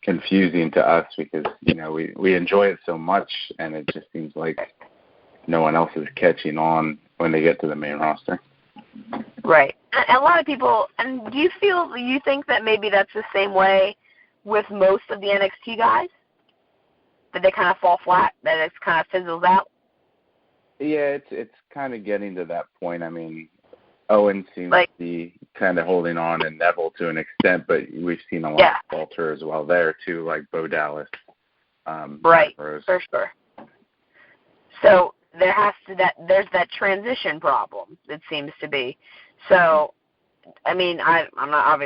confusing to us because, we enjoy it so much, and it just seems like no one else is catching on when they get to the main roster. Right. A lot of people, and do you think that maybe that's the same way with most of the NXT guys? That they kind of fall flat, that it kind of fizzles out? Yeah, it's kind of getting to that point. I mean, Owen seems to be kind of holding on, and Neville to an extent, but we've seen a lot falter as well there, too, like Bo Dallas. Right, for sure. So there's that transition problem, it seems to be. So, I mean, I'm not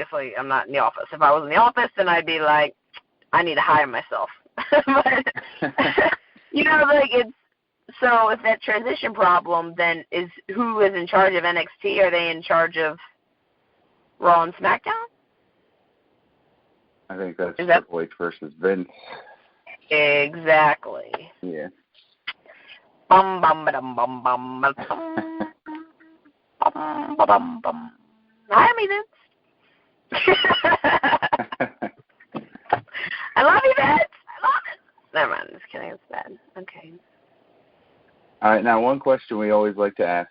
in the office. If I was in the office, then I'd be like, I need to hire myself. But, it's, so if that transition problem, then who is in charge of NXT? Are they in charge of Raw and SmackDown? I think that's Triple H versus Vince. Exactly. Yeah. Bum bum bum bum bum bum bum bum bum. Hire me, Vince. I love you, Vince. I love it. Never mind. Just kidding. It's bad. Okay. All right. Now, one question we always like to ask: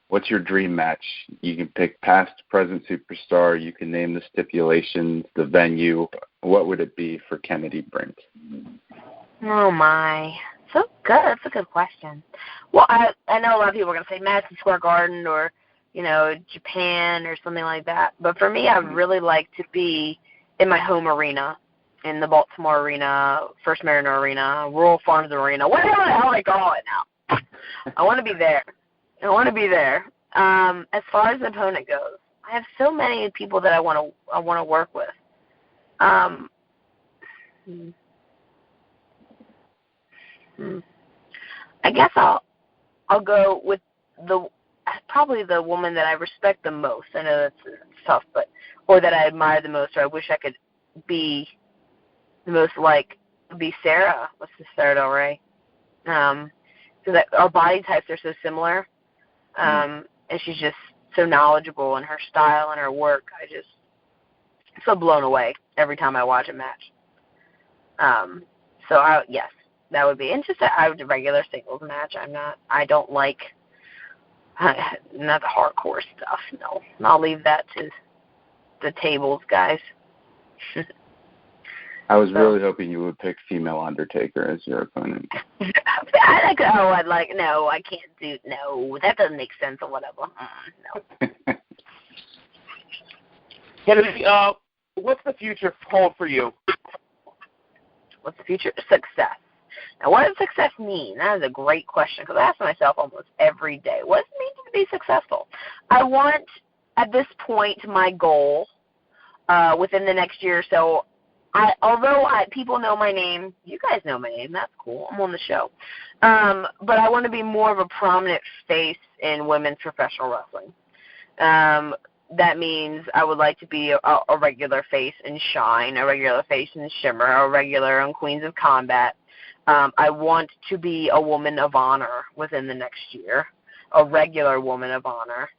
what's your dream match? You can pick past, present superstar. You can name the stipulations, the venue. What would it be for Kennadi Brink? Oh my. So good. That's a good question. Well, I know a lot of people are going to say Madison Square Garden or, Japan or something like that. But for me, I'd really like to be in my home arena, in the Baltimore Arena, First Mariner Arena, Rural Farms Arena, whatever the hell they call it now. I want to be there. As far as the opponent goes, I have so many people that I want to work with. I guess I'll go with probably the woman that I respect the most. I know that's tough, or that I admire the most, or I wish I could be the most like, would be Sarah. What's this, Sarah Del Rey? Because our body types are so similar, and she's just so knowledgeable in her style and her work. I'm so blown away every time I watch a match. Yes. That would be, and just a regular singles match. I don't like, not the hardcore stuff, no. I'll leave that to the tables guys. I was really hoping you would pick female Undertaker as your opponent. No, I can't do, no, that doesn't make sense or whatever. No. Kennedy, what's the future hold for you? What's the future? Success. Now, what does success mean? That is a great question, because I ask myself almost every day, what does it mean to be successful? I want, at this point, my goal within the next year or so, although people know my name, you guys know my name, that's cool, I'm on the show, but I want to be more of a prominent face in women's professional wrestling. That means I would like to be a regular face in Shine, a regular face in Shimmer, a regular on Queens of Combat. I want to be a woman of honor within the next year, a regular woman of honor.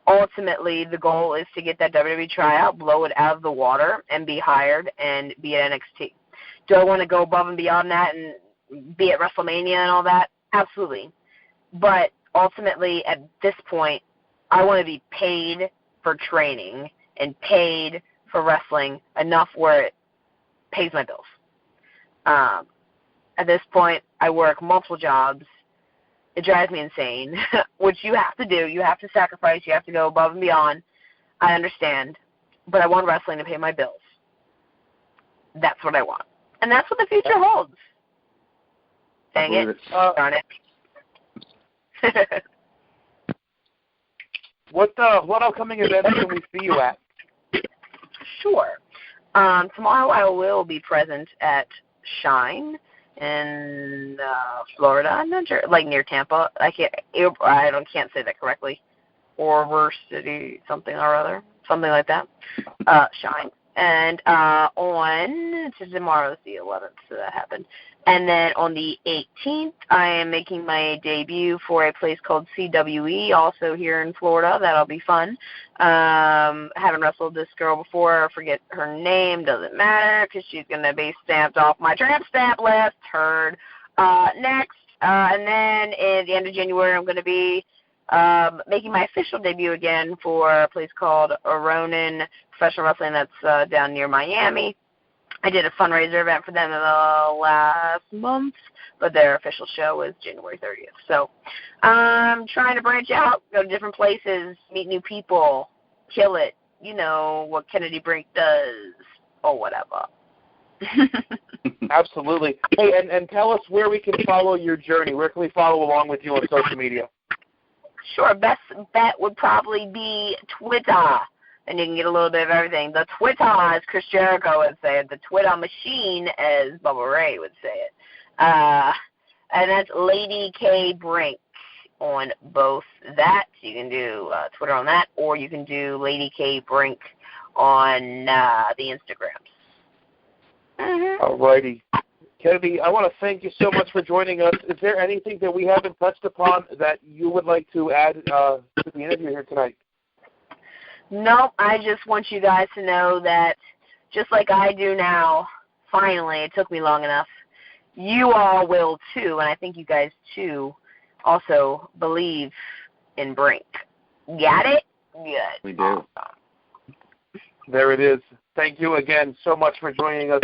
Ultimately, the goal is to get that WWE tryout, blow it out of the water, and be hired and be at NXT. Do I want to go above and beyond that and be at WrestleMania and all that? Absolutely. But ultimately, at this point, I want to be paid for training and paid for wrestling enough where it pays my bills. At this point, I work multiple jobs. It drives me insane, which you have to do. You have to sacrifice. You have to go above and beyond. I understand. But I want wrestling to pay my bills. That's what I want. And that's what the future holds. Dang it. Darn it. What upcoming events can we see you at? Sure. Tomorrow I will be present at Shine in Florida. I'm not sure, like near Tampa. I can't say that correctly. Orver City, something or other, something like that. Shine. And tomorrow's the 11th, so that happened. And then on the 18th, I am making my debut for a place called CWE, also here in Florida. That'll be fun. Haven't wrestled this girl before. I forget her name. Doesn't matter because she's going to be stamped off my tramp stamp list. Heard. Next. And then at the end of January, I'm going to be making my official debut again for a place called Ronin Professional Wrestling that's down near Miami. I did a fundraiser event for them in the last month, but their official show was January 30th. So I'm trying to branch out, go to different places, meet new people, kill it, you know, what Kennadi Brink does or whatever. Absolutely. Hey, and tell us where we can follow your journey. Where can we follow along with you on social media? Sure. Best bet would probably be Twitter. And you can get a little bit of everything. The Twitter, as Chris Jericho would say it. The Twitter machine, as Bubba Ray would say it. And that's Lady K Brink on both that. You can do Twitter on that, or you can do Lady K Brink on the Instagrams. Mm-hmm. All righty. Kennadi, I want to thank you so much for joining us. Is there anything that we haven't touched upon that you would like to add to the interview here tonight? Nope, I just want you guys to know that just like I do now, finally, it took me long enough, you all will too, and I think you guys too also believe in Brink. Got it? Good. We do. There it is. Thank you again so much for joining us.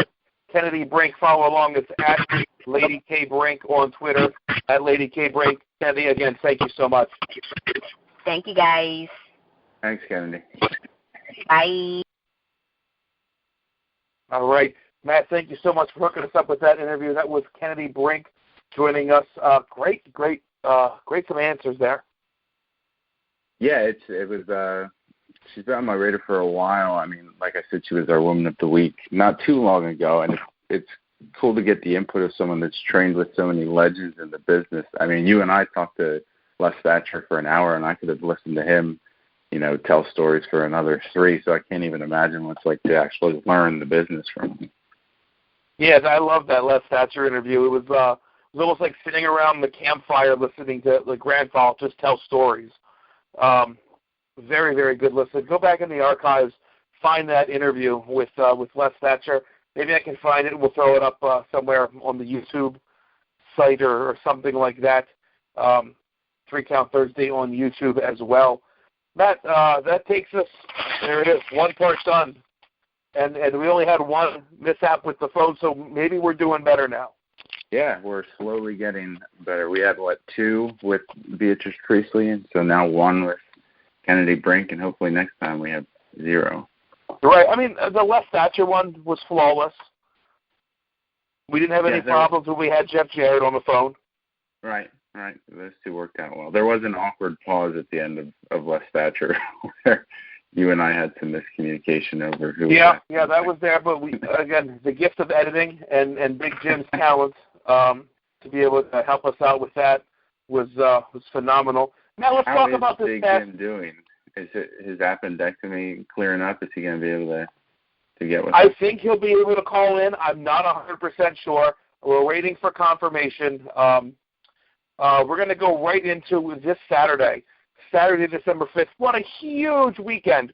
Kennadi Brink, follow along. It's at Lady K Brink on Twitter, at Lady K Brink. Kennadi, again, thank you so much. Thank you, guys. Thanks, Kennadi. Bye. All right. Matt, thank you so much for hooking us up with that interview. That was Kennadi Brink joining us. Great some answers there. Yeah, it was she's been on my radar for a while. I mean, like I said, she was our Woman of the Week not too long ago, and it's cool to get the input of someone that's trained with so many legends in the business. I mean, you and I talked to Les Thatcher for an hour, and I could have listened to him, you know, tell stories for another 3, so I can't even imagine what it's like to actually learn the business from him. Yes, I love that Les Thatcher interview. It was almost like sitting around the campfire listening to the grandpa just tell stories. Very, very good listen. Go back in the archives, find that interview with Les Thatcher. Maybe I can find it. We'll throw it up somewhere on the YouTube site or something like that. 3 Count Thursday on YouTube as well. Matt, that takes us, there it is, one part done. And we only had one mishap with the phone, so maybe we're doing better now. Yeah, we're slowly getting better. We had, 2 with Beatrice Priestley, and so now 1 with Kennadi Brink, and hopefully next time we have 0. Right. I mean, the Les Thatcher one was flawless. We didn't have any problems when we had Jeff Jarrett on the phone. Right. Those 2 worked out well. There was an awkward pause at the end of Les Thatcher where you and I had some miscommunication over who. Yeah, that was there. But we, again, the gift of editing and Big Jim's talent to be able to help us out with that was phenomenal. Now let's talk about this. How is Big Jim doing? Is his appendectomy clearing up? Is he going to be able to get with? I think he'll be able to call in. I'm not 100% sure. We're waiting for confirmation. We're going to go right into this Saturday, December 5th. What a huge weekend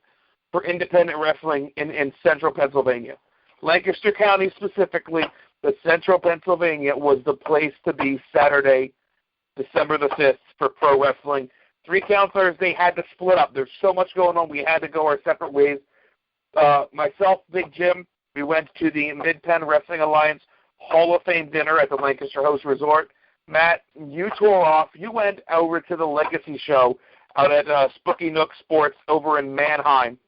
for independent wrestling in central Pennsylvania. Lancaster County specifically, but central Pennsylvania was the place to be Saturday, December the 5th for pro wrestling. 3 Count Thursday had to split up. There's so much going on. We had to go our separate ways. Myself, Big Jim, we went to the Mid-Penn Wrestling Alliance Hall of Fame dinner at the Lancaster Host Resort. Matt, you tore off. You went over to the Legacy show out at Spooky Nook Sports over in Mannheim.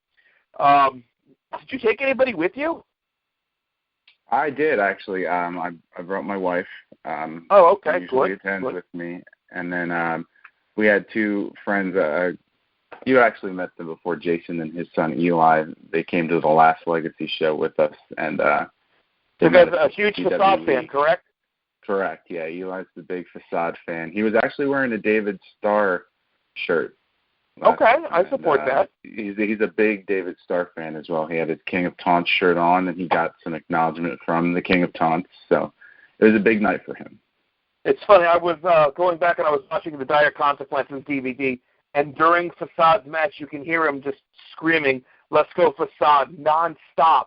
Did you take anybody with you? I did, actually. I brought my wife. Oh, okay. She usually attends with me. And then we had 2 friends. You actually met them before, Jason and his son Eli. They came to the last Legacy show with us. And you guys are a huge Facade fan, correct? Correct, yeah. Eli's the big Facade fan. He was actually wearing a David Starr shirt Okay, I support that. He's a big David Starr fan as well. He had his King of Taunts shirt on, and he got some acknowledgement from the King of Taunts. So it was a big night for him. It's funny. I was going back and I was watching the Dire Consequences DVD, and during Facade's match, you can hear him just screaming, "Let's go Facade," nonstop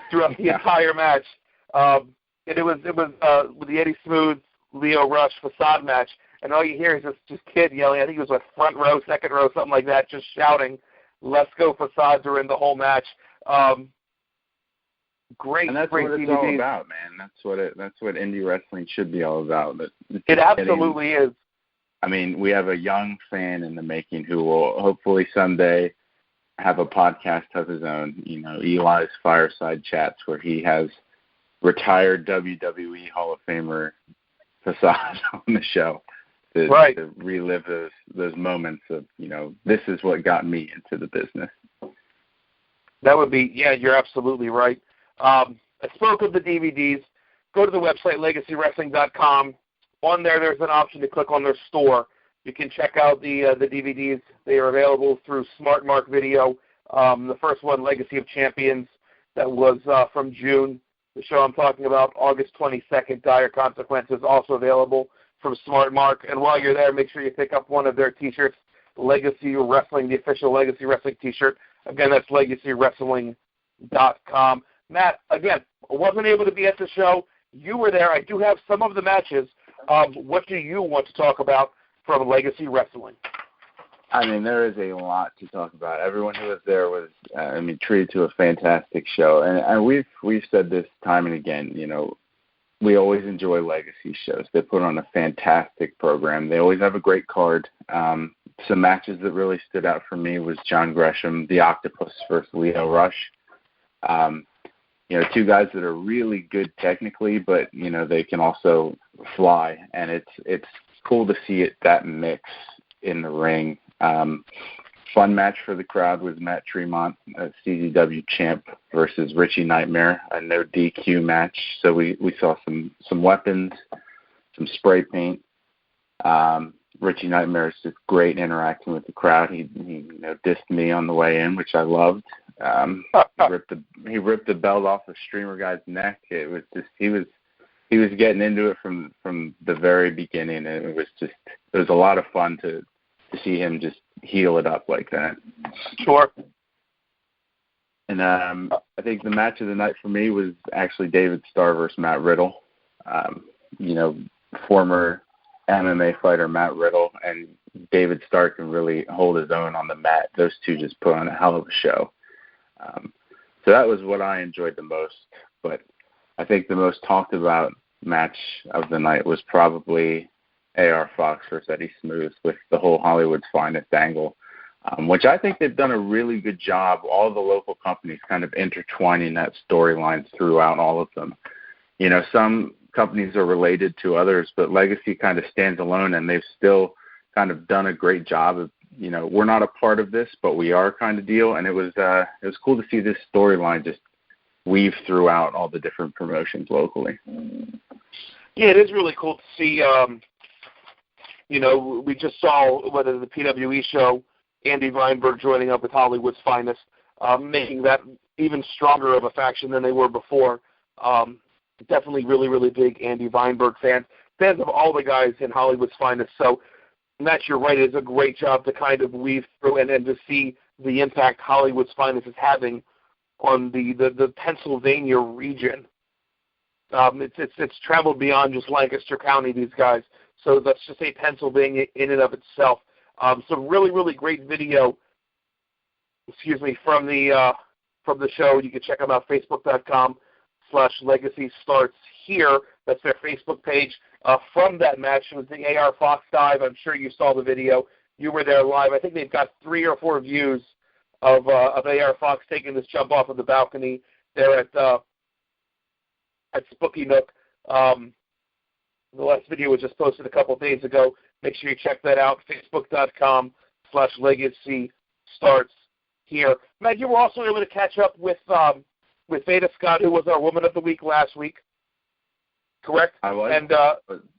throughout the entire match. And it was with the Eddie Smooth, Leo Rush Facade match, and all you hear is this kid yelling. I think it was front row, second row, something like that, just shouting, "Let's go Facade" during the whole match. Great, and that's great what it's DVDs. all about, man. That's what indie wrestling should be all about. It absolutely is. I mean, we have a young fan in the making who will hopefully someday have a podcast of his own. You know, Eli's Fireside Chats, where he has retired WWE Hall of Famer Facade on the show to relive those moments of, you know, this is what got me into the business. That would be, yeah, you're absolutely right. I spoke of the DVDs. Go to the website, legacywrestling.com. On there, there's an option to click on their store. You can check out the DVDs. They are available through Smart Mark Video. The first one, Legacy of Champions, that was from June. The show I'm talking about, August 22nd, Dire Consequences, also available from Smart Mark. And while you're there, make sure you pick up one of their T-shirts, Legacy Wrestling, the official Legacy Wrestling T-shirt. Again, that's legacywrestling.com. Matt, again, I wasn't able to be at the show. You were there. I do have some of the matches. What do you want to talk about from Legacy Wrestling? I mean, there is a lot to talk about. Everyone who was there was, treated to a fantastic show. And we've said this time and again, you know, we always enjoy Legacy shows. They put on a fantastic program. They always have a great card. Some matches that really stood out for me was John Gresham, the Octopus versus Leo Rush. You know, two guys that are really good technically, but, you know, they can also fly. And it's cool to see that mix in the ring. Fun match for the crowd was Matt Tremont, a CZW champ, versus Richie Nightmare, a no DQ match. So we saw some weapons, some spray paint. Richie Nightmare is just great interacting with the crowd. He dissed me on the way in, which I loved. He ripped the belt off a streamer guy's neck. It was just he was getting into it from the very beginning, and it was a lot of fun to see him just heal it up like that. Sure. And I think the match of the night for me was actually David Starr versus Matt Riddle. Former MMA fighter Matt Riddle and David Starr can really hold his own on the mat. Those two just put on a hell of a show. So that was what I enjoyed the most. But I think the most talked about match of the night was probably AR Fox versus Eddie Smooth with the whole Hollywood's Finest angle, which I think they've done a really good job. All the local companies kind of intertwining that storyline throughout all of them. You know, some companies are related to others, but Legacy kind of stands alone, and they've still kind of done a great job of, you know, we're not a part of this, but we are kind of deal. And it was cool to see this storyline just weave throughout all the different promotions locally. Yeah, it is really cool to see. We just saw whether the PWE show, Andy Weinberg joining up with Hollywood's Finest, making that even stronger of a faction than they were before. Definitely really, really big Andy Weinberg fans of all the guys in Hollywood's Finest. So, Matt, you're right. It's a great job to kind of weave through and to see the impact Hollywood's Finest is having on the Pennsylvania region. It's traveled beyond just Lancaster County, these guys. So let's just say Pennsylvania in and of itself. Some really, really great video, from the show. You can check them out, facebook.com/Legacy Starts Here. That's their Facebook page. From that match, it was the AR Fox dive. I'm sure you saw the video. You were there live. I think they've got 3 or 4 views of AR Fox taking this jump off of the balcony there at Spooky Nook. The last video was just posted a couple of days ago. Make sure you check that out, facebook.com/Legacy Starts Here. Matt, you were also able to catch up with Veda Scott, who was our Woman of the Week last week, correct? I was.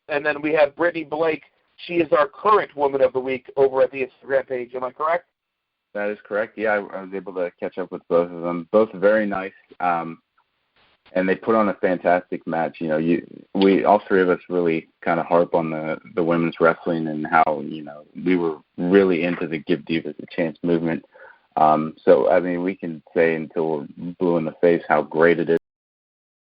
And then we had Brittany Blake She is our current Woman of the Week over at the Instagram page. Am I correct? That is correct. Yeah, I was able to catch up with both of them. Both very nice, and they put on a fantastic match. You know, we all three of us really kind of harp on the women's wrestling and how, you know, we were really into the Give Divas a Chance movement. So I mean, we can say until we're blue in the face how great it is